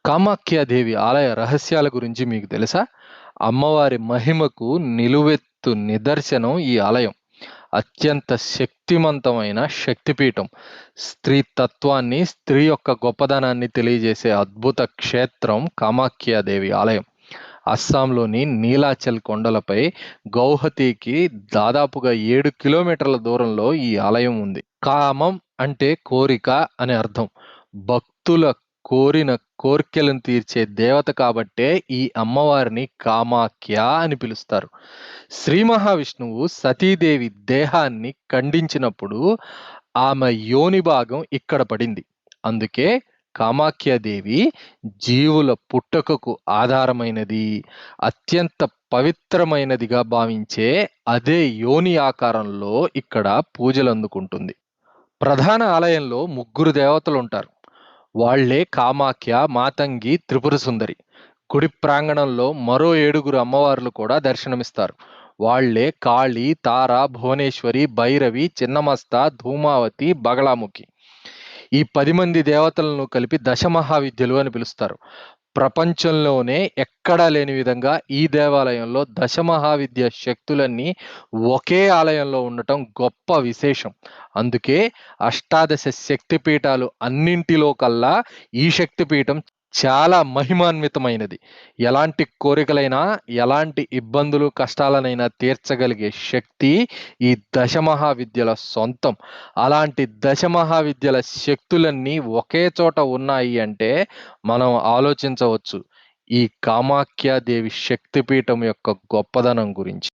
కామాఖ్యాదేవి ఆలయ రహస్యాల గురించి మీకు తెలుసా? అమ్మవారి మహిమకు నిలువెత్తు నిదర్శనం ఈ ఆలయం. అత్యంత శక్తిమంతమైన శక్తిపీఠం. స్త్రీ తత్వాన్ని, స్త్రీ యొక్క గొప్పదనాన్ని తెలియజేసే అద్భుత క్షేత్రం కామాఖ్యాదేవి ఆలయం. అస్సాంలోని నీలాచల్ కొండలపై గౌహతికి దాదాపుగా 7 కిలోమీటర్ల దూరంలో ఈ ఆలయం ఉంది. కామం అంటే కోరిక అని అర్థం. భక్తుల కోరిన కోర్కెలను తీర్చే దేవత కాబట్టే ఈ అమ్మవారిని కామాఖ్య అని పిలుస్తారు. శ్రీ మహావిష్ణువు సతీదేవి దేహాన్ని ఖండించినప్పుడు ఆమె యోని భాగం ఇక్కడ పడింది. అందుకే కామాఖ్యాదేవి జీవుల పుట్టుకకు ఆధారమైనది, అత్యంత పవిత్రమైనదిగా భావించే అదే యోని ఆకారంలో ఇక్కడ పూజలు అందుకుంటుంది. ప్రధాన ఆలయంలో ముగ్గురు దేవతలుంటారు. వాళ్లే కామాఖ్య, మాతంగి, త్రిపుర సుందరి. గుడి ప్రాంగణంలో మరో 7 అమ్మవార్లు కూడా దర్శనమిస్తారు. వాళ్లే కాళి, తార, భువనేశ్వరి, భైరవి, చిన్నమస్త, ధూమావతి, బగళాముఖి. ఈ 10 మంది దేవతలను కలిపి దశమహావిద్యలు అని పిలుస్తారు. ప్రపంచంలోనే ఎక్కడా లేని విధంగా ఈ దేవాలయంలో దశమహావిద్య శక్తులన్నీ ఒకే ఆలయంలో ఉండటం గొప్ప విశేషం. అందుకే అష్టాదశ శక్తిపీఠాలు అన్నింటిలో కల్లా ఈ శక్తిపీఠం చాలా మహిమాన్వితమైనది. ఎలాంటి కోరికలైనా, ఎలాంటి ఇబ్బందులు, కష్టాలనైనా తీర్చగలిగే శక్తి ఈ దశమహావిద్యల సొంతం. అలాంటి దశమహావిద్యల శక్తులన్నీ ఒకే చోట ఉన్నాయి అంటే మనం ఆలోచించవచ్చు ఈ కామాఖ్యాదేవి శక్తిపీఠం యొక్క గొప్పదనం గురించి.